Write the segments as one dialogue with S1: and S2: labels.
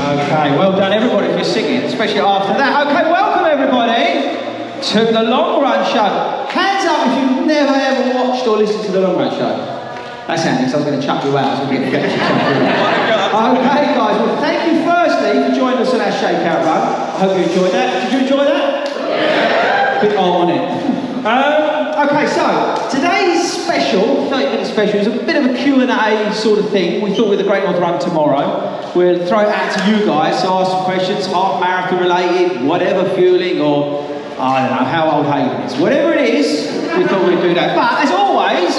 S1: Okay, well done everybody for singing, especially after that. Okay, welcome everybody to the Long Run Show. Hands up if you've never ever watched or listened to the Long Run Show. That's handy, because I was going to chuck you out, so we're going to get you chucked out. Okay guys, well thank you firstly for joining us on our shakeout run. I hope you enjoyed that. Did you enjoy that? Yeah. Bit on it. Okay, so today's special, 30-minute special, is a bit of a Q&A sort of thing. We thought with the Great North Run tomorrow, we'll throw it out to you guys to ask some questions, half marathon related, whatever fueling, or I don't know how old Hayden is. Whatever it is, we thought we'd do that. But as always,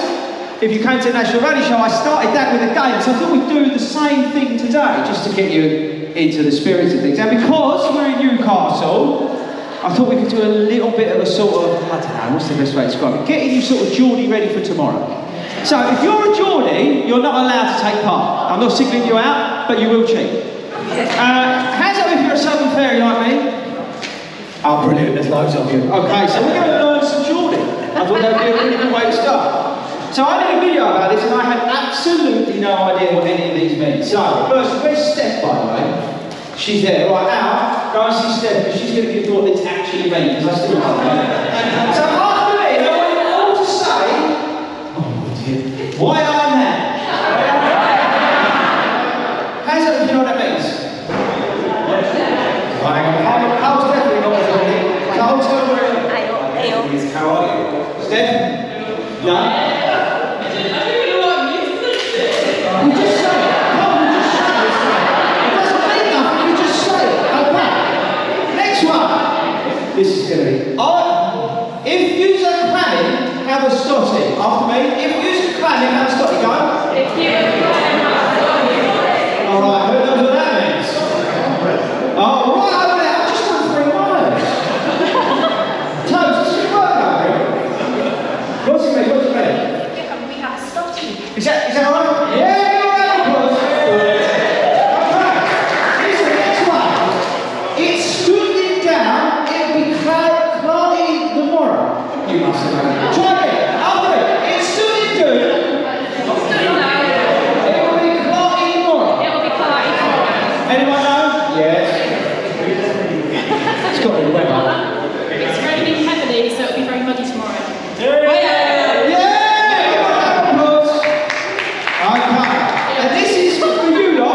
S1: if you came to the National Running Show, I started that with a game, so I thought we'd do the same thing today, just to get you into the spirit of things. And because we're in Newcastle, I thought we could do a little bit of a sort of, I don't know, what's the best way to describe it? Getting you sort of Geordie ready for tomorrow. So if you're a Geordie, you're not allowed to take part. I'm not singling you out, but you will cheat. Hands up if you're a Southern fairy like me. Oh, brilliant, there's loads of you. Okay, so we're going to learn some Geordie. I thought that would be a really good way to start. So I did a video about this and I had absolutely no idea what any of these mean. So, first, where's Steph, by the way? She's there, right now. Go and see Steph, because she's going to give you what this actually means, because I still don't know. So after me, I want you all to say, oh dear, why I'm there? Hands up if you know what that means. Right, hang on. How's definitely not what it means. How's going to wear it? How are you? Steph? No? We just say it. No, we just say it. It doesn't mean nothing, we just say it. Okay. Next one. This is going to be. If you're clamming, have a stotty. After me. If you're clamming, have a stotty. Go. If you're clamming, have a stotty. Alright, who knows what that means? Oh, right over there. I just went 3 miles. Toes, this is work out here. What's it mean? What's it mean?
S2: Yeah, we have a stotty.
S1: Is that alright? Yeah! You must have known. Try it! After it! It's stood in good. It will be cloudy tomorrow.
S2: It will be cloudy tomorrow.
S1: Anyone know? Yes. It's got to be weather.
S2: It's raining heavily, so it'll be very muddy tomorrow.
S1: Yeah! Okay. And this is for you lot.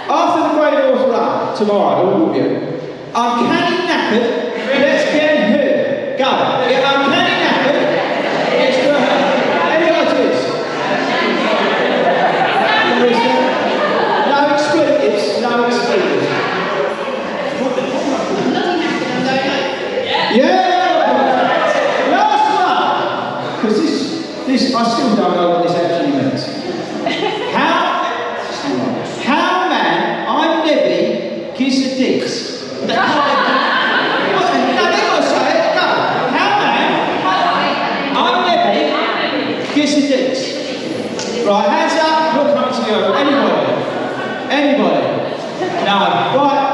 S1: After the Great North Run tomorrow, all of you. I'm canny knackered. Let's get here. Go. I'm canny knackered. Let's go. Any ideas? No expletives. No expletives. Yeah. Last one. Because this, I still don't know what this actually means. How man, I'm Nebby, gives a dicks. Right, hands up, you're coming to you. Anybody? No. Right.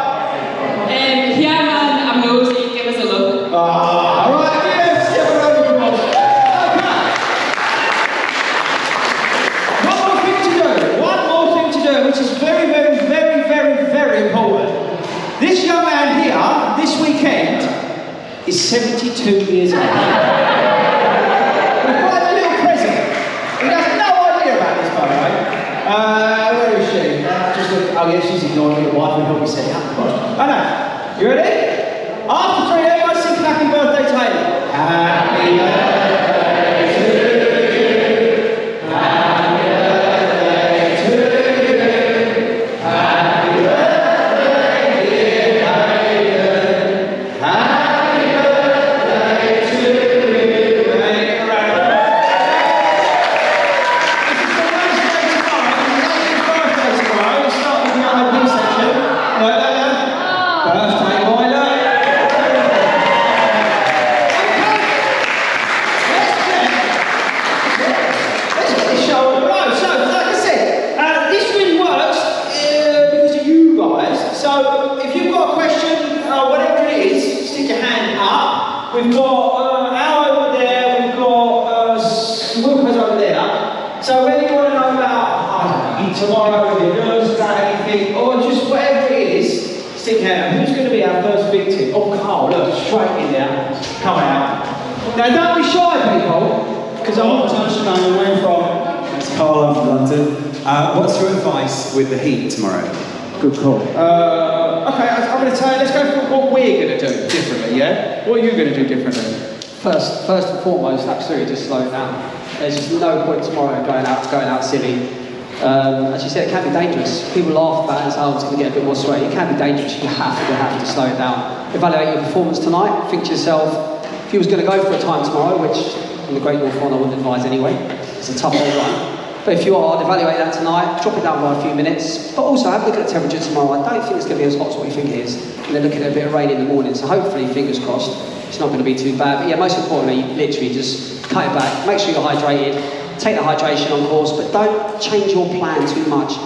S2: Yeah, man, I'm nosy. Give us a look.
S1: Alright, yes, give a round of applause. Okay. One more thing to do, which is very, very, very, very, very important. This young man here, this weekend, is 72 years old. Where is she? Just look. Oh yeah, she's ignoring me. The wife will help me set it up. I know. You ready? After 3, everyone sing happy birthday to Haley. Happy birthday to you. Happy birthday to you. Happy birthday, dear Hayden. Happy birthday to you. Make a round of birthday boy, look. Stick out. Who's going to be our first victim? Oh, Carl, look, straight in there. Come out. Now, don't be shy, people, because I'm not touching on where you're from.
S3: It's Carl, I'm from London. What's your advice with the heat tomorrow?
S1: Good call. Okay, I'm going to tell you, let's go for what we're going to do differently, yeah? What are you going to do differently?
S4: First and foremost, absolutely just slow it down. There's just no point tomorrow going out silly. As you said, it can be dangerous. People laugh about it and say, oh, it's going to get a bit more sweaty. It can be dangerous. You have to slow it down. Evaluate your performance tonight. Think to yourself, if you was going to go for a time tomorrow, which on the Great North Run I wouldn't advise anyway, it's a tough old run. But if you are, I'd evaluate that tonight, drop it down by a few minutes, but also have a look at the temperature tomorrow. I don't think it's going to be as hot as what you think it is. And then looking at a bit of rain in the morning, so hopefully, fingers crossed, it's not going to be too bad. But yeah, most importantly, literally just cut it back, make sure you're hydrated, take the hydration on course, but don't change your plan too much.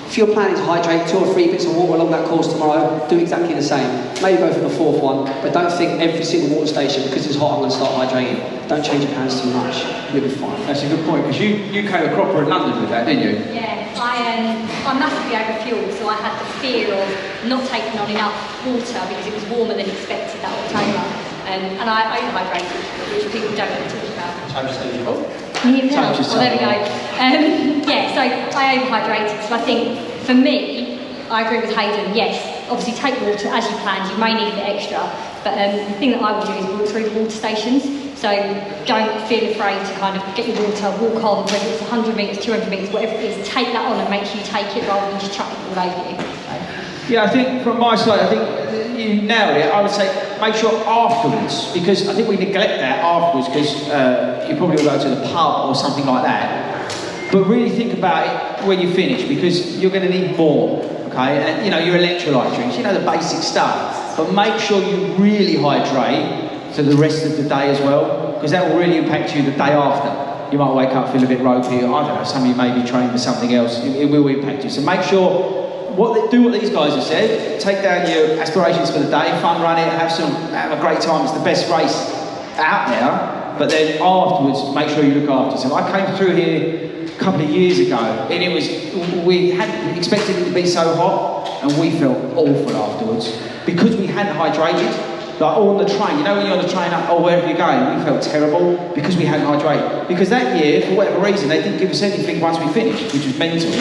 S4: If your plan is to hydrate 2 or 3 bits of water along that course tomorrow, do exactly the same. Maybe go for the 4th one, but don't think every single water station, because it's hot, I'm going to start hydrating. Don't change your plans too much. You'll be fine.
S1: That's a good point, because you came a cropper in London with that, didn't you?
S5: Yeah, I massively overfueled, so I had the fear of not taking on enough water because it was warmer than expected that October. And I overhydrated, which people don't ever talk about. Can you hear me now? Well, there we go. Yeah, so I overhydrated. So I think, for me, I agree with Hayden, yes, obviously take water as you planned, you may need a bit extra, but the thing that I would do is walk through the water stations. So don't feel afraid to kind of get your water, walk on, whether it's 100 metres, 200 metres, whatever it is, take that on and make sure you take it rather than just chuck it all over you.
S1: Yeah, I think from my side, I think you nailed it. I would say make sure afterwards, because I think we neglect that afterwards because you probably will go to the pub or something like that. But really think about it when you finish, because you're going to need more, okay? And you know, your electrolyte drinks, you know, the basic stuff. But make sure you really hydrate for the rest of the day as well, because that will really impact you the day after. You might wake up, feel a bit ropey, or I don't know, some of you may be trained for something else. It will impact you. So make sure do what these guys have said. Take down your aspirations for the day, fun run it, have a great time. It's the best race out there. But then afterwards, make sure you look after yourself. I came through here a couple of years ago, and we hadn't expected it to be so hot, and we felt awful afterwards because we hadn't hydrated. Like on the train, you know when you're on the train up, or wherever you're going, we felt terrible because we hadn't hydrated. Because that year, for whatever reason, they didn't give us anything once we finished, which was mental.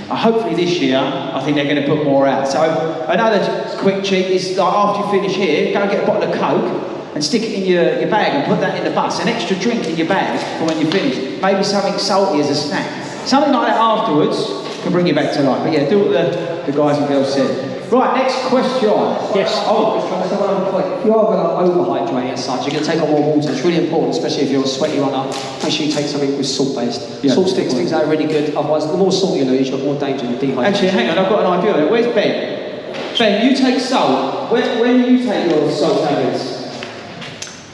S1: Hopefully this year, I think they're going to put more out. So another quick cheat is like after you finish here, go and get a bottle of Coke and stick it in your bag and put that in the bus. An extra drink in your bag for when you finish. Maybe something salty as a snack. Something like that afterwards can bring you back to life. But yeah, do what the guys and girls said. Right, next question.
S4: Yes. Oh, if you are going to overhydrate as such, you're going to take on more water. It's really important, especially if you're a sweaty runner. Make sure you take something with salt-based. Yeah, salt sticks, things that are really good. Otherwise, the more salt you lose, you've got more danger of dehydration.
S1: Actually, hang on, I've got an idea. Where's Ben? Ben, you take salt. When do you take your salt tablets?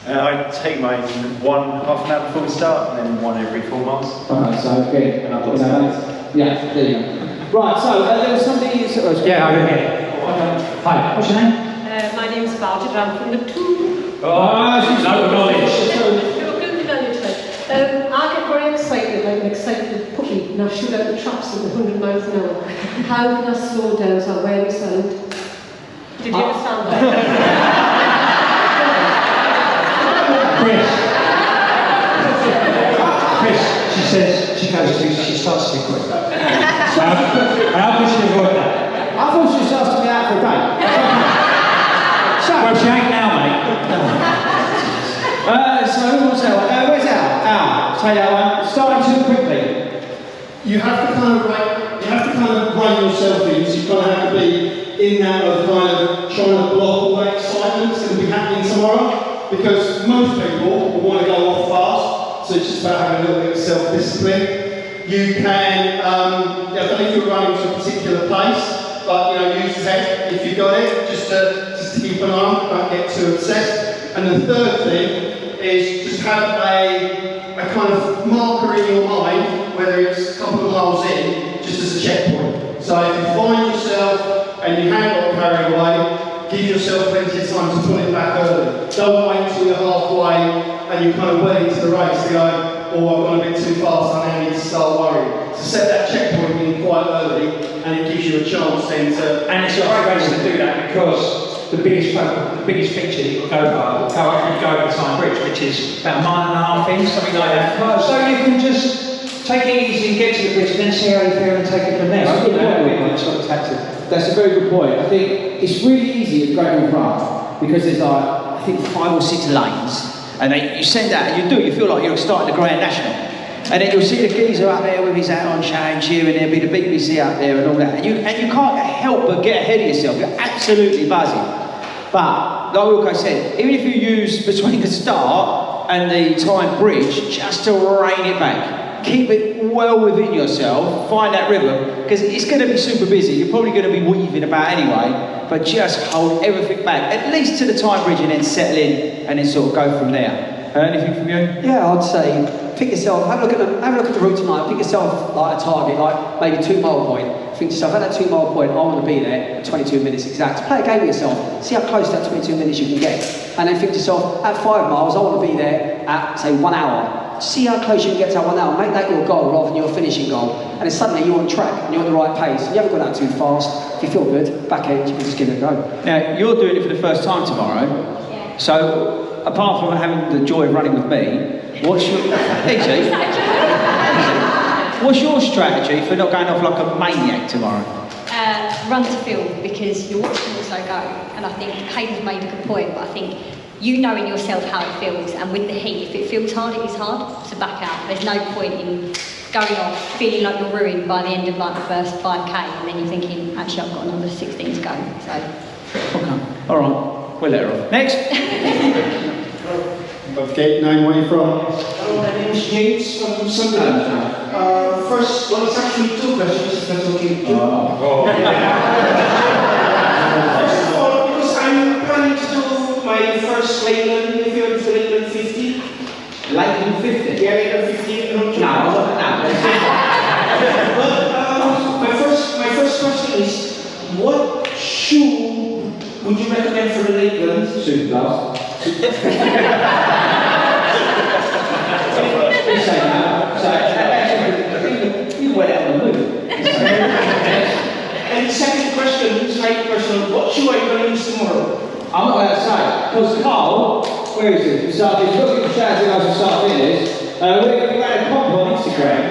S6: I take mine half an hour before we start, and then one every 4 miles.
S1: Okay, so good.
S6: And I've got some.
S1: Yeah, there you go. Right, so there was something you said.
S4: Yeah, I'm here. Hi, what's your name?
S7: My name's Barty, I'm from the Two.
S1: She's
S4: no knowledge.
S7: I get very excited, like an excited puppy, and I shoot out the traps at 100 miles an hour. How can I slow down so where we sound? Did you understand that?
S4: Chris, she says she starts too quick. How can she avoid that?
S1: I thought she was asking me out for a date.
S4: Well, she ain't now, mate.
S1: So who wants that one? Where's Al? Al, say that one. Starting too quickly.
S8: You have to kind of rein yourself in, so you kind of have to be in that of kind of trying to block all that excitement that's going to be happening tomorrow, because most people will want to go off fast, so it's just about having a little bit of self-discipline. You can, I don't know if you're running to a particular pace, but use tech if you got it, just to keep an eye on, don't get too obsessed. And the third thing is just have a kind of marker in your mind, whether it's a couple of miles in, just as a checkpoint. So if you find yourself and you haven't got carried away, give yourself plenty of time to pull it back early. Don't wait until you're halfway and you're kind of well into the race to go, oh, I've gone a bit too fast, I now need to start worrying. So set that checkpoint in quite early, and it gives you a chance then to...
S9: And it's a great race to do that, because the biggest picture that you'll go over the Tyne Bridge, which is about a mile and a half in, something like that. So you can just take it easy and get to the bridge and then see how you feel and take it from there.
S1: That's a very good point. I think it's really easy at Great North Run because there's like, I think 5 or 6 lanes, and you send out and you feel like you're starting the Grand National. And then you'll see the geezer up there with his hat on chain, cheering, there'll be the BBC up there and all that. And you can't help but get ahead of yourself. You're absolutely buzzing. But, like Wilco said, even if you use between the start and the Tyne Bridge, just to rein it back. Keep it well within yourself, find that rhythm, because it's going to be super busy. You're probably going to be weaving about anyway, but just hold everything back, at least to the Tyne Bridge, and then settle in, and then sort of go from there. Anything from you?
S4: Yeah, I'd say pick yourself. Have a look at the route tonight. Pick yourself like a target, like maybe 2 mile point. Think to yourself, at that 2 mile point, I want to be there at 22 minutes exact. Play a game with yourself. See how close to that 22 minutes you can get, and then think to yourself, at 5 miles, I want to be there at say 1 hour. See how close you can get to that 1 hour. Make that your goal rather than your finishing goal. And then suddenly you're on track and you're at the right pace. You haven't gone out too fast. If you feel good, back end, you can just give it a go.
S1: Now, you're doing it for the first time tomorrow.
S5: Yeah.
S1: So, apart from having the joy of running with me, what's your strategy for not going off like a maniac tomorrow?
S5: Run to field, because you're watching also go, and I think Hayden's made a good point, but I think you know in yourself how it feels, and with the heat, if it feels hard, it is hard to back out. There's no point in going off feeling like you're ruined by the end of like the first 5k, and then you're thinking, actually I've got another 16 to go. So.
S1: Okay, all right, we'll let her off. Next.
S8: Okay, name where you're from?
S10: Hello, my name is James from Sunderland. First, well, it's actually 2 questions, if that's okay. First of all, because I'm planning to do my first Lakeland, if you're into Lakeland 50.
S1: Lakeland 50?
S10: Yeah, Lakeland 50.
S1: No.
S10: But my first question is, what shoe would you recommend for the Lakeland?
S1: Superblast. You went out on the move.
S10: And the second question, slight personal, what shoe are you going to use tomorrow?
S1: I'm not going to say, because Carl, where is he? So he's looking for shouting us to start this. We're going to a comp on Instagram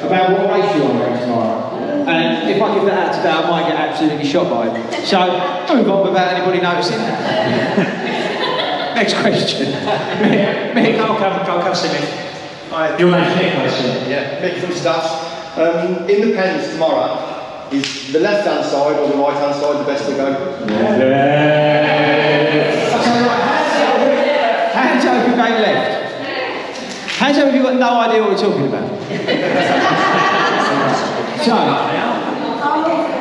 S1: about what race you want to run tomorrow. And if I give that out today, I might get absolutely shot by it. So, move on without anybody noticing. Next question. Mick,
S6: I'll come see me.
S9: Your name's Nick, I see.
S11: Yeah, Mick from Staffs. In the pens tomorrow, is the left-hand side or the right-hand side the best to go?
S1: Hands up if you're going left. Hands up if you've got no idea what we're talking about. So,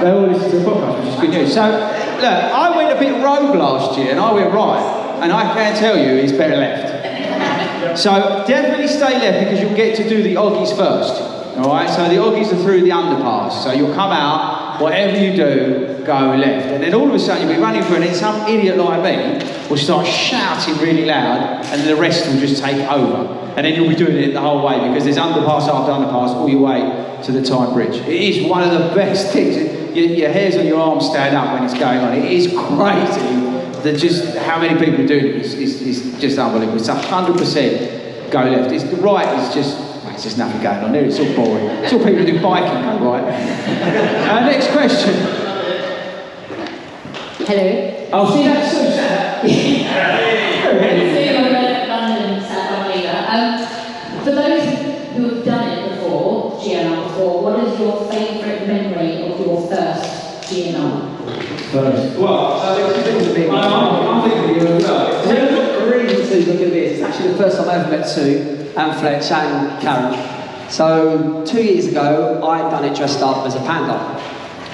S1: they all listen to the podcast, which is good news. So, look, I went a bit rogue last year and I went right, and I can tell you it's better left. So, definitely stay left because you'll get to do the oggies first. Alright, so the oggies are through the underpass. So you'll come out, whatever you do, go left. And then all of a sudden you'll be running through and then some idiot like me will start shouting really loud and then the rest will just take over. And then you'll be doing it the whole way because there's underpass after underpass all your way to the Tyne Bridge. It is one of the best things. Your hairs on your arms stand up when it's going on. It is crazy that just how many people do it is just unbelievable. It's 100% go left. It's, the right is just... There's just nothing going on there, it's all boring. It's all people who do biking, go right. Next question.
S12: Hello.
S1: Oh, see, that's so sad.
S12: For those who have done it before, GNR before, what is your favourite memory of your first GNR?
S1: First. Well, I'm thinking of you as well.
S4: The reason to look at this, it's actually the first time I ever met Sue and Fletch and Karen. So 2 years ago, I'd done it dressed up as a panda,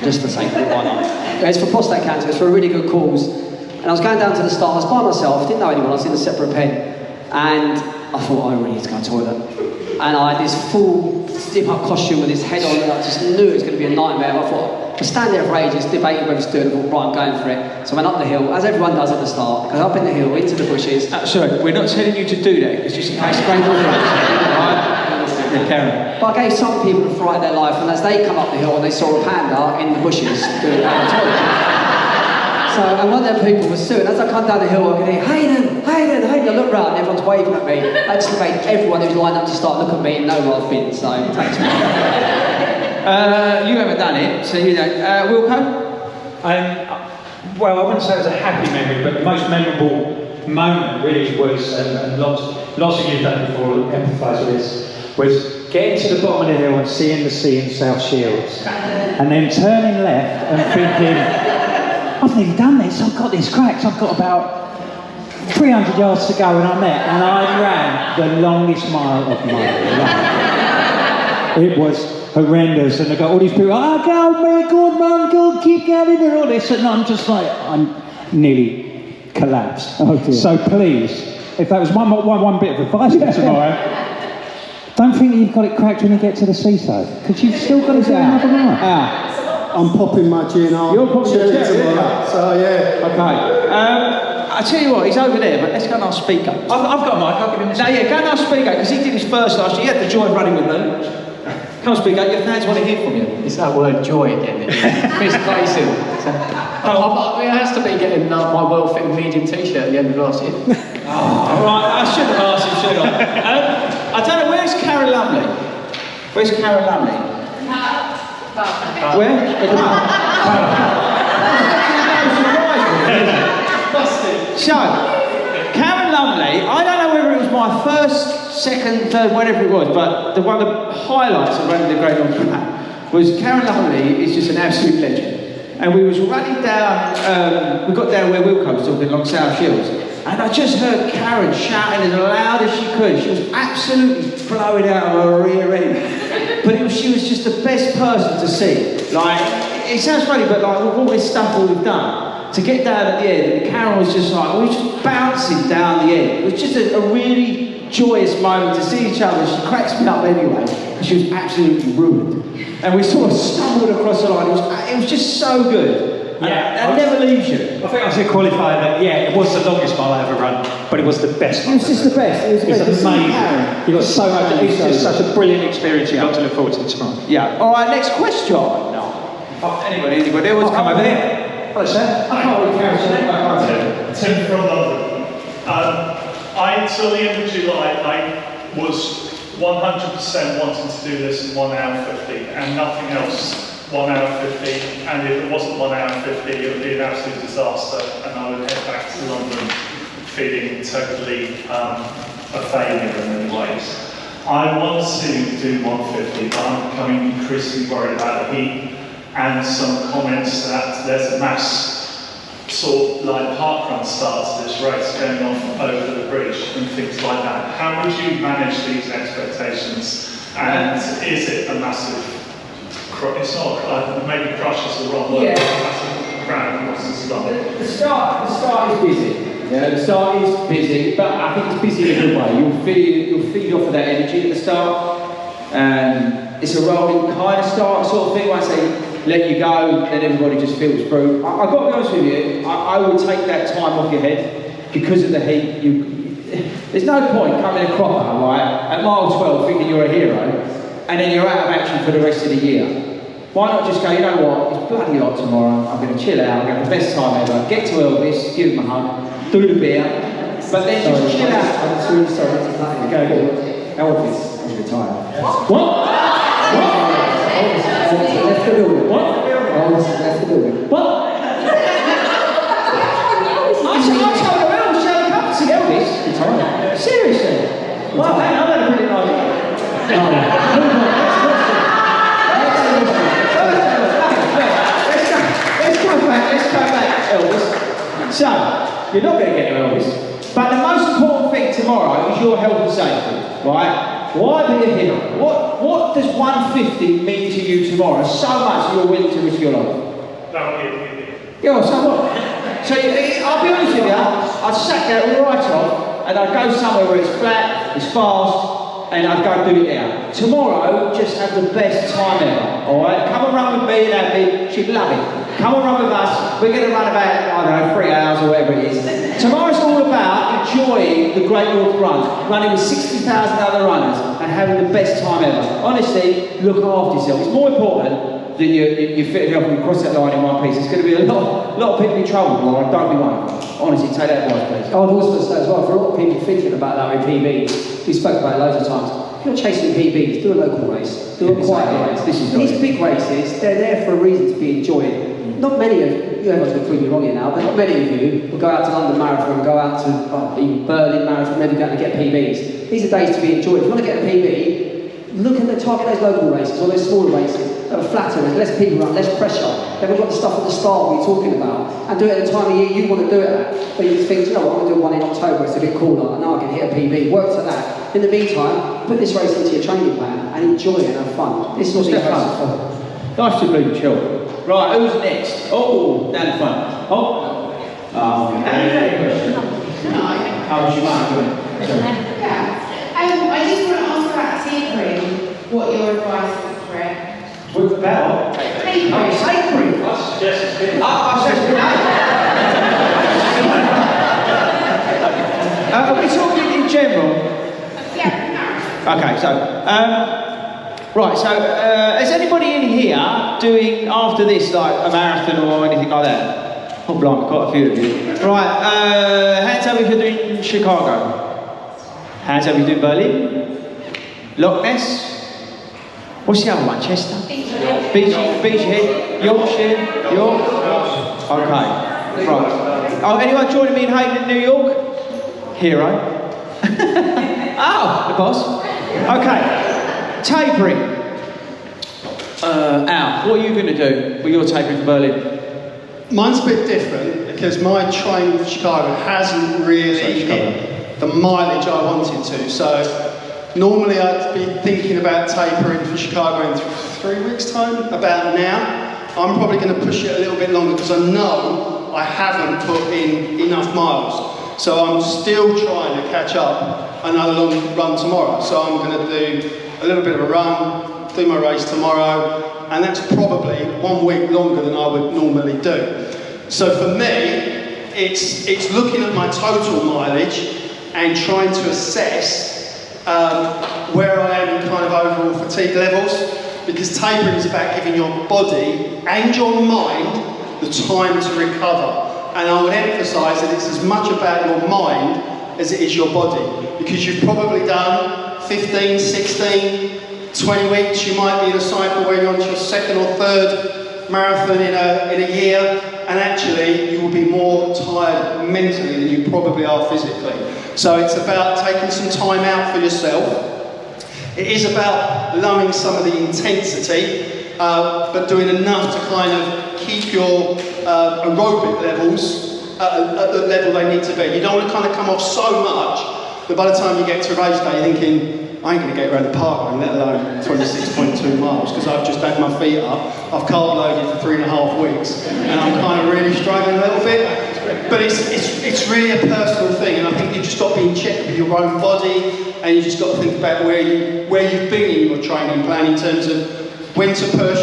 S4: just to say, why not? It's for prostate cancer, it's for a really good cause. And I was going down to the start, I was by myself, didn't know anyone, I was in a separate pen. And I thought, I really need to go to the toilet. And I had this full zip-up costume with this head on, and I just knew it was going to be a nightmare. I thought, I stand there for ages, debating whether to do it, I thought, right, I'm going for it. So I went up the hill, as everyone does at the start, go up in the hill, into the bushes.
S1: Sorry, we're not telling you to do that, because just in case Graham right? Karen.
S4: But I gave some people the fright of their life, and as they come up the hill and they saw a panda in the bushes doing it down the toilet. So and one of them people was suing. As I come down the hill, I could hear, Hayden, Hayden, Hayden. I look round and everyone's waving at me. That just made everyone who's lined up to start looking at me and know where I've been, so thanks, man.
S1: You haven't done it, so you don't. Wilco?
S9: Well, I wouldn't say it was a happy memory, but the most memorable moment really was, and lots of you have done it before, empathise with this, was getting to the bottom of the hill and seeing the sea in South Shields, and then turning left and thinking, I've nearly done this, I've got this cracks, I've got about 300 yards to go, and I ran the longest mile of my life. It was horrendous, and I got all these people, go, man, good man, go, keep going, and all this, and I'm just like, I'm nearly collapsed.
S3: Oh dear.
S9: So please, if that was one bit of advice for tomorrow, don't think that you've got it cracked when you get to the seaside, because you've still got to do another mile.
S8: I'm popping my gin on.
S1: You're popping your cherry
S8: tomorrow. So yeah.
S1: Okay. I tell you what, he's over there, but let's go and ask speaker.
S9: I've got a mic, I'll give him this.
S1: No, yeah, go and ask speaker, because he did his first last year. He had the joy of running with me. Come on, speaker, your fans want to hear from you.
S4: It's that word joy again. Misplacing. It has to be getting my well-fitting medium t-shirt at the end of last year.
S1: Right, I shouldn't have asked him, should I? I don't know, where's Karen Lumley? Where's Karen Lumley? Where? So, Karen Lumley, I don't know whether it was my first, second, third, whatever it was, but one of the highlights of running the Great Long Track was Karen Lumley is just an absolute legend. And we was running down, we got down where Wilco was talking, along South Shields, and I just heard Karen shouting as loud as she could. She was absolutely blowing out of her rear end. But she was just the best person to see. Like, it sounds funny, but like with all this stuff we've done, to get down at the end, and Karen was just like, we were just bouncing down the end. It was just a really joyous moment to see each other. She cracks me up anyway, because she was absolutely ruined. And we sort of stumbled across the line. It was just so good.
S9: Yeah,
S1: it never leaves you.
S9: I think I should qualify that, yeah, it was the longest mile I ever run, but it was the best.
S1: It was just the best. It was
S9: amazing. You got so much, it's just such a brilliant experience you've got to look forward to tomorrow.
S1: Yeah. All right, next question. No. Anybody else come over here? Hello, sir. I can't really carry
S13: Tim from London. Until the end of July, I was 100% wanting to do this in 1 hour 50 and nothing else 1 hour 50, and if it wasn't 1 hour 50 it would be an absolute disaster and I would head back to London feeling totally a failure in many ways. I want to do 150, but I'm becoming increasingly worried about the heat and some comments that there's a mass sort of like parkrun start to this race going on over the bridge and things like that. How would you manage these expectations? And is it a massive, it's not, maybe crush is the wrong word,
S1: yeah.
S13: A massive crowd, what's the start?
S1: The start is busy. Yeah, the start is busy, but I think it's busy in a good way. You'll feed off of that energy at the start. It's a rolling kind of start sort of thing. When I say let you go, then everybody just feels through. I've got to be honest with you, I would take that time off your head because of the heat. There's no point coming a cropper, right, at mile 12 thinking you're a hero, and then you're out of action for the rest of the year. Why not just go, you know what, it's bloody hot tomorrow, I'm going to chill out, I'm going to have the best time ever, get to Elvis, give him a hug, do the beer, but then just chill out.
S4: I'm really sorry to cut you.
S1: Go ahead.
S4: Elvis is retired.
S1: What?
S4: Elvis left the building.
S1: What?
S4: Elvis left the building.
S1: What? I told her Elvis showed up to see Elvis.
S4: Retired.
S1: Seriously? Well, hang on, I've had a brilliant idea. Let's go back, Elvis. So, you're not going to get to Elvis, but the most important thing tomorrow is your health and safety, right? Why be a hero? What does 150 mean to you tomorrow? So much you're willing to risk your life.
S13: That would be a
S1: Yeah, so what? So I'll be honest with you, I'd sack that right off and I'd go somewhere where it's flat, it's fast, and I'd go do it there. Tomorrow, just have the best time ever, alright? Come and run with me and have me, she'd love it. Come and run with us. We're going to run about, I don't know, 3 hours or whatever it is. Tomorrow's all about enjoying the Great North Run, running with 60,000 other runners and having the best time ever. Honestly, look after yourself. It's more important than you fit it up and cross that line in one piece. There's going to be a lot of people in trouble, Laura. Don't be one. Honestly, take that advice, please.
S4: I would also say as well, for a lot of people thinking about that with PBs, we spoke about it loads of times. If you're chasing PBs, do a local race, do a quiet race. These big races, they're there for a reason to be enjoyed. Not many of you, everyone's going to prove me wrong here now, but not many of you will go out to London Marathon, go out to even Berlin Marathon, maybe go out and get PBs. These are days to be enjoyed. If you want to get a PB, look at target those local races or those smaller races that are flatter, there's less people around, less pressure. They haven't got the stuff at the start we're talking about. And do it at the time of year you want to do it at. But you think, you know what, I'm going to do one in October, it's a bit cooler, I know I can hit a PB, work to that. In the meantime, put this race into your training plan and enjoy it and have fun. This is what these races are for.
S1: Nice to meet you, chill. Right, who's next? Oh, down the front. Oh. Any question? How was your mind doing?
S14: Yeah. I just want to ask about tapering, what your advice is for it.
S1: What about?
S14: Tapering.
S1: Oh, tapering.
S13: I suggest it's been.
S1: I suggest are we talking in general?
S14: Yeah, no.
S1: Okay, so, right, so is anybody in here doing, after this, like a marathon or anything like that? Oh, blimey, quite a few of you. Right, hands up if you're doing Chicago. Hands up if you're doing Berlin. Loch Ness. What's the other one? Chester? Beachhead. Yorkshire. York. Okay. Right. Oh, anyone joining me in Hayden, New York? Hero. Oh, the boss. Okay. Tapering. Al, what are you going to do with your tapering for Berlin?
S8: Mine's a bit different because my training for Chicago hasn't really hit the mileage I wanted to. So normally I'd be thinking about tapering for Chicago in 3 weeks' time. About now, I'm probably going to push it a little bit longer because I know I haven't put in enough miles. So I'm still trying to catch up another long run tomorrow. So I'm going to do a little bit of a run, do my race tomorrow, and that's probably 1 week longer than I would normally do. So for me, it's looking at my total mileage and trying to assess where I am in kind of overall fatigue levels, because tapering is about giving your body and your mind the time to recover. And I would emphasise that it's as much about your mind as it is your body, because you've probably done 15, 16, 20 weeks, you might be in a cycle where you're on your second or third marathon in a year, and actually you will be more tired mentally than you probably are physically. So it's about taking some time out for yourself. It is about lowering some of the intensity, but doing enough to kind of keep your aerobic levels at the level they need to be. You don't want to kind of come off so much that by the time you get to race day you're thinking, I ain't going to get around the park run, let alone 26.2 miles, because I've just had my feet up, I've carb loaded for 3.5 weeks, and I'm kind of really struggling a little bit. But it's really a personal thing, and I think you've just got to be in check with your own body, and you just got to think about where you've been in your training plan in terms of when to push,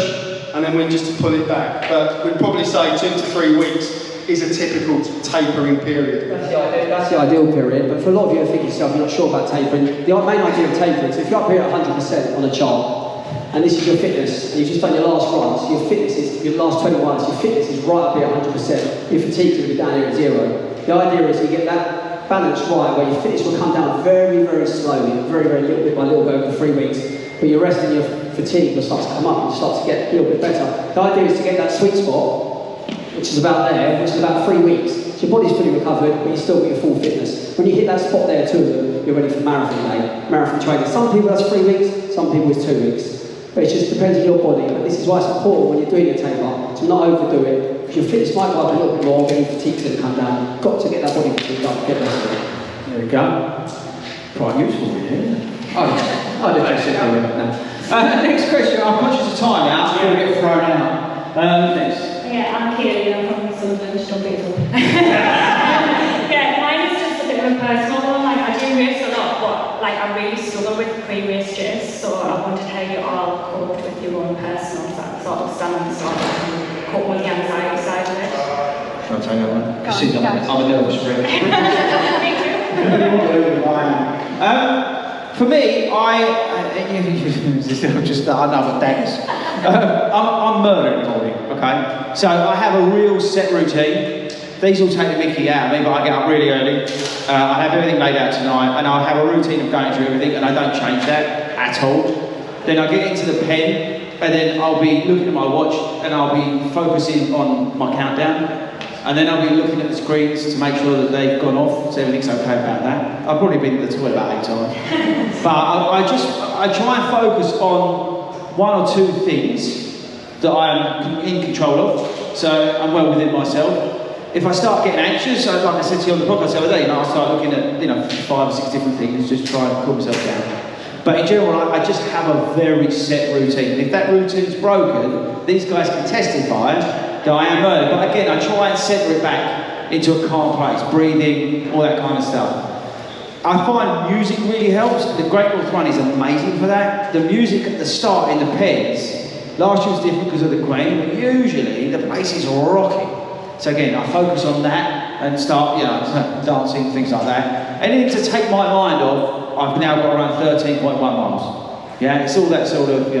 S8: and then when just to pull it back. But we'd probably say 2 to 3 weeks is a typical tapering period.
S4: That's the ideal period, but for a lot of you who think yourself, you're not sure about tapering, the main idea of tapering is if you're up here at 100% on a chart, and this is your fitness, and you've just done your last run, so your fitness is, your last 20 runs, your fitness is right up here at 100%, your fatigue's going to be down here at 0. The idea is you get that balance right, where your fitness will come down very, very slowly, very, very little bit by little bit over 3 weeks, but your rest and your fatigue will start to come up and start to get a little bit better. The idea is to get that sweet spot, which is about there, which is about 3 weeks. So your body's fully recovered, but you still get your full fitness. When you hit that spot there, 2 of them, you're ready for marathon day, marathon training. Some people that's 3 weeks, some people it's 2 weeks. But it just depends on your body. But this is why it's important when you're doing your taper to not overdo it, because your fitness might go up a little bit more, but your fatigue's going to come down. You've got to get that body fatigue up, get rest of it.
S1: There we go. Quite useful, really. I don't think so. Next question. I'm conscious of time now, so I'm going to get thrown out. Next.
S15: Yeah, I'm Kaylee, I'm from Sunderland, just don't get it. Yeah, mine is just a bit of a personal one. Like, I do race a lot, but like, I really struggle with pre-race jitters, so I wondered how you all coped with your own personal sort of stand on the start line cut all the anxiety side of it.
S1: I'll tell you that one.
S5: Go
S1: See,
S5: on,
S1: I'm
S5: go.
S1: a nervous wreck.
S15: Me too.
S1: For me, just another dance. I'm murder in the morning, okay? So I have a real set routine. These all take the mickey out of me, but I get up really early. I have everything laid out tonight, and I have a routine of going through everything, and I don't change that at all. Then I get into the pen, and then I'll be looking at my watch, and I'll be focusing on my countdown. And then I'll be looking at the screens to make sure that they've gone off, so everything's okay about that. I've probably been to the toilet about 8 times. But I try and focus on 1 or 2 things that I'm in control of, so I'm well within myself. If I start getting anxious, like I said to you on the podcast the other day, I start looking at 5 or 6 different things, just try and calm myself down. But in general, I just have a very set routine. If that routine's broken, these guys can testify that I am early. But again, I try and centre it back into a calm place, breathing, all that kind of stuff. I find music really helps. The Great North Run is amazing for that. The music at the start in the pens, last year was different because of the Queen, but usually the place is rocking. So again, I focus on that and start, dancing, things like that. And then to take my mind off, I've now got around 13.1 miles. Yeah, it's all that sort of,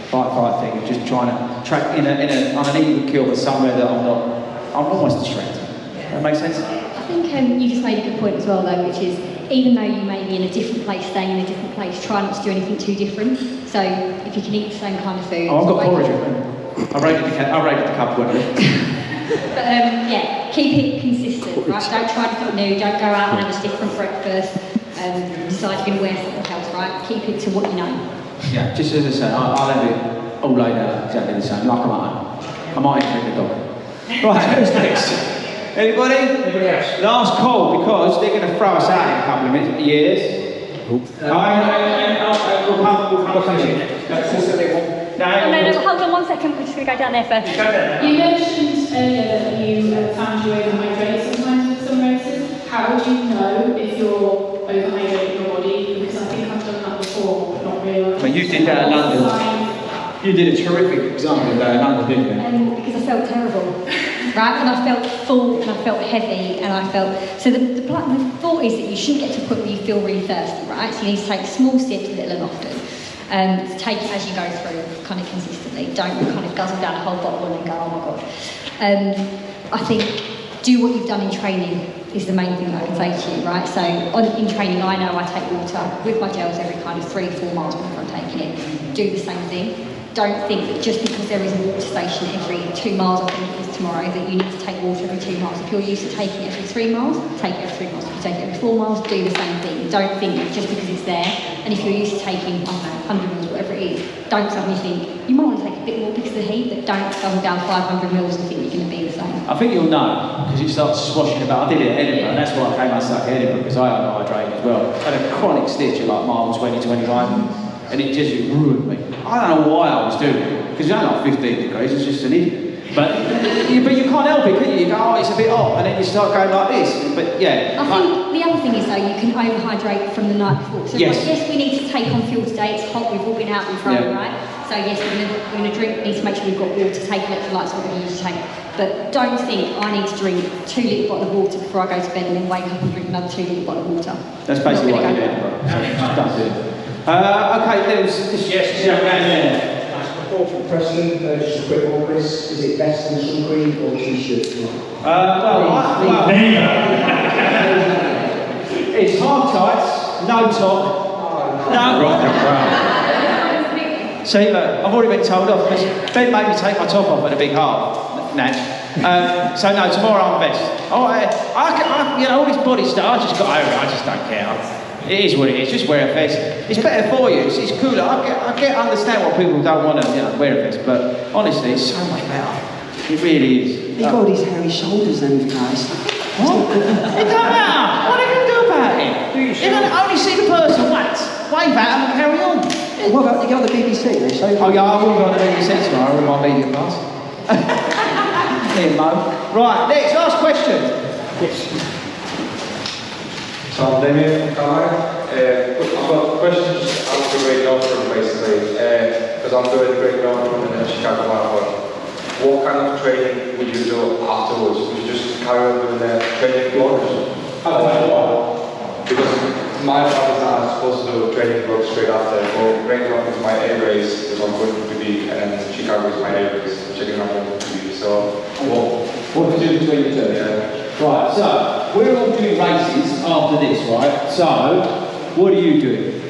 S1: fight thing of just trying to track on an even keel, but somewhere that I'm almost distracted. That makes sense?
S5: I think you just made a good point as well, though, which is even though you may be in a different place, staying in a different place, try not to do anything too different. So if you can eat the same kind of food.
S1: Oh, I've got porridge at home. I raided the cupboard.
S5: But keep it consistent, right? Don't try anything new, don't go out and have a different breakfast, decide you're going to wear something else, right? Keep it to what you know.
S1: Yeah, just as I say, I'll have it all laid out exactly the same, like I'm at home. I might even take the dog. Right, who's next? Anybody?
S9: Anybody else?
S1: Last call, because they're going to throw us out in a couple of years. We'll come in.
S5: No, hold on 1 second, we're just going to go down there first.
S12: You mentioned earlier that you found you overhydrate sometimes with some races. How would you know if you're overhydrating your body? Because I think I've done that before, but not really.
S1: But you did that in London. You did a terrific example of that in London, didn't you?
S5: Because I felt terrible, right? And I felt full and I felt heavy and I felt... So the thought is that you shouldn't get to a point where you feel really thirsty, right? So you need to take small sips, little and often. To take it as you go through, kind of consistently. Don't kind of guzzle down a whole bottle and then go, oh my God. I think do what you've done in training is the main thing that I can say to you, right? So in training, I know I take water with my gels every kind of 3-4 miles before I'm taking it. Do the same thing. Don't think that just because there is a water station every 2 miles, I think it is tomorrow, that you need to take water every 2 miles. If you're used to taking it every 3 miles, take it every 3 miles. If you take it every 4 miles, do the same thing. Don't think that just because it's there, and if you're used to taking, I don't know, 100 mils, whatever it is, don't suddenly think, you might want to take a bit more because of the heat, but don't guzzle down 500 mils and think you're going to be the same.
S1: I think you'll know, because it starts swashing about. I did it at Edinburgh, and that's why I came out stuck at Edinburgh, because I overhydrated as well. I had a chronic stitch at like mile 20, 25. And it just ruined me. I don't know why I was doing it, because it's only like 15 degrees, it's just an idiot. But you can't help it, can you? You go, oh, it's a bit hot, and then you start going like this. But yeah.
S5: I think the other thing is though, you can overhydrate from the night before. So
S1: yes,
S5: we need to take on fuel today, it's hot, we've all been out and thrown, right? So yes, we're going to drink, we need to make sure we've got water, take electrolytes, what we need to take. But don't think I need to drink 2 litre bottle of water before I go to bed and then wake up and drink another 2 litre bottle of water.
S1: That's basically what I did. So just don't do it. Okay, there was this young man there.
S16: Corporate President, just a quick one, Chris. Is it best than sun cream or t-shirt?
S1: It's half tights, no top, no rock and roll. See, look, I've already been told off because Ben made me take my top off at a big half, Natch. So no, tomorrow I'm best. All this body stuff, I just got over it, I just don't care. It is what it is, just wear a vest. It's better for you, it's cooler. I understand what people don't want to wear a vest, but honestly, it's so much better. It really is.
S4: He got all these hairy shoulders then, guys.
S1: What? It don't matter. What are you going to do about it? You're going to only see the person once. Wave at them and carry on.
S4: What about the other BBC? They show
S1: oh yeah, I will go on the BBC tomorrow with my media pass. Here, Mo. Right, next, last question.
S17: Yes. So I'm Damien from Carlisle. I've got questions on the Great North Run basically, because I'm doing the Great North Run and the Chicago Marathon. what kind of training would you do afterwards? Would you just carry on doing the training block? Because my plan is that I'm supposed to do training block straight after. Well, Greyhound is my A race, because I'm going to be, and then Chicago is my A race, checking out what to be. So,
S1: what to do between the two?
S17: Yeah.
S1: Right, so we're all doing races after this, right? So, what are you doing?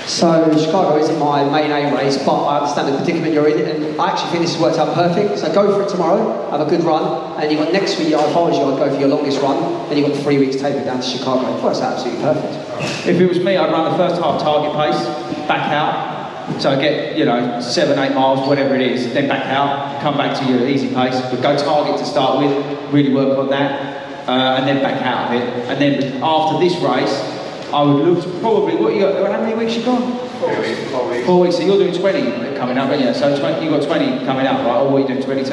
S4: So Chicago isn't my main aim race, but I understand the predicament you're in, and I actually think this has worked out perfect. So go for it tomorrow, have a good run, and you've got next week, if I was you, I'd go for your longest run, and you've got 3 weeks tapered down to Chicago. It works out absolutely perfect.
S1: If it was me, I'd run the first half target pace, back out, so I get, 7, 8 miles, whatever it is, then back out, come back to your easy pace, but go target to start with, really work on that, and then back out of it, and then after this race, I would look to probably, how many weeks you got?
S17: 4 weeks. 4 weeks.
S1: 4 weeks, so you're doing 20 coming up, aren't you? So you've got 20 coming up, right? Or what are you doing, 22?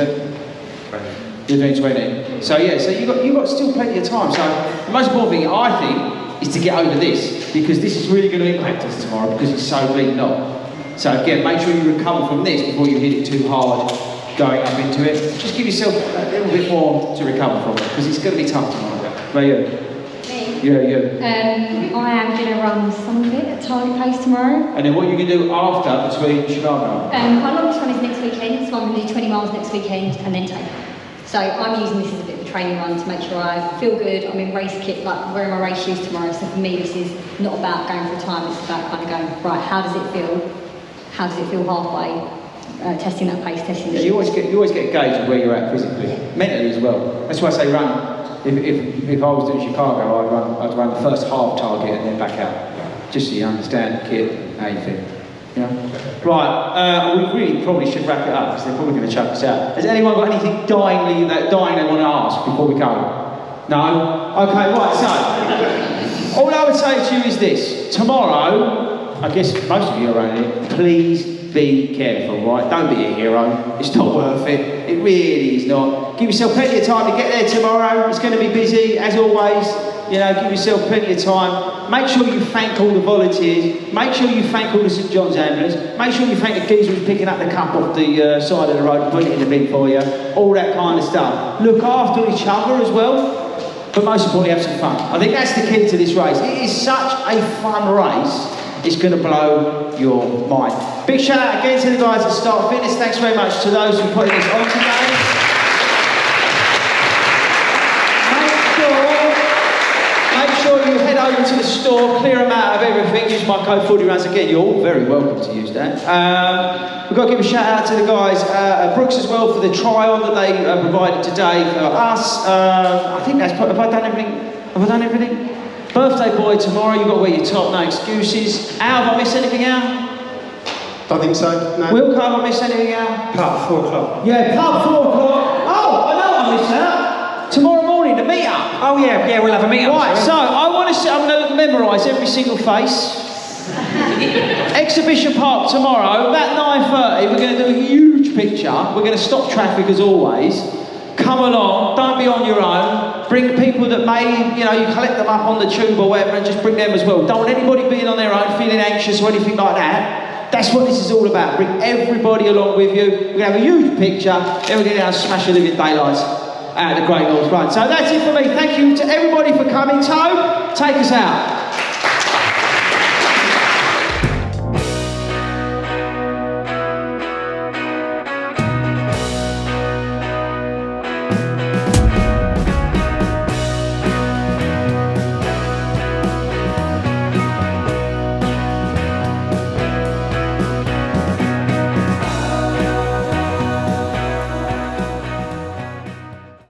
S17: 20.
S1: You're doing 20. So yeah, so you've got still plenty of time. So the most important thing, I think, is to get over this, because this is really going to impact us tomorrow, because it's so bleeding up. So again, make sure you recover from this before you hit it too hard going up into it. Just give yourself a little bit more to recover from it, because it's going to be tough tomorrow. Right, yeah. Yeah.
S5: I am going to run some of it at target pace tomorrow.
S1: And then what are you going to do after between Chicago?
S5: My longest run is next weekend, so I'm going to do 20 miles next weekend and then take. So I'm using this as a bit of a training run to make sure I feel good. I'm in race kit, like wearing my race shoes tomorrow. So for me, this is not about going for a time. It's about kind of going, right, how does it feel? How does it feel halfway? Testing that pace, testing the
S1: you always get a gauge of where you're at physically, mentally as well. That's why I say run. If I was doing Chicago, I'd run the first half target and then back out, just so you understand the kit, how you feel. Right, we really probably should wrap it up because they're probably going to chuck us out. Has anyone got anything dying they want to ask before we go? No? Okay, right, so all I would say to you is this. Tomorrow, I guess most of you are around here, please be careful, right? Don't be a hero. It's not worth it. It really is not. Give yourself plenty of time to get there tomorrow. It's going to be busy, as always. Give yourself plenty of time. Make sure you thank all the volunteers. Make sure you thank all the St John's ambulance. Make sure you thank the geezer who's picking up the cup off the side of the road and putting it in the bin for you. All that kind of stuff. Look after each other as well. But most importantly, have some fun. I think that's the key to this race. It is such a fun race. It's going to blow your mind. Big shout out again to the guys at Start Fitness. Thanks very much to those who put this on today. Make sure you head over to the store, clear them out of everything. Use my code 40rounds again. You're all very welcome to use that. We've got to give a shout out to the guys at Brooks as well for the try-on that they provided today for us. I think that's. Have I done everything? Have I done everything? Birthday boy tomorrow, you've got to wear your top, no excuses. Al, have I missed anything out?
S8: Don't think so, no.
S1: Wilco, have I missed anything out?
S9: Pub, 4 o'clock.
S1: Yeah, pub, 4 o'clock. Oh, I know I missed out. Tomorrow morning, the meet-up.
S9: Oh yeah, we'll have a meet-up.
S1: Right, so I'm going to memorise every single face. Exhibition Park tomorrow, about 9:30, we're going to do a huge picture. We're going to stop traffic as always. Come along, don't be on your own. Bring people that may, you collect them up on the tube or whatever and just bring them as well. Don't want anybody being on their own, feeling anxious or anything like that. That's what this is all about. Bring everybody along with you. We're going to have a huge picture, then we're going to smash the living daylights out of the Great North Run. So that's it for me. Thank you to everybody for coming. Toe, take us out.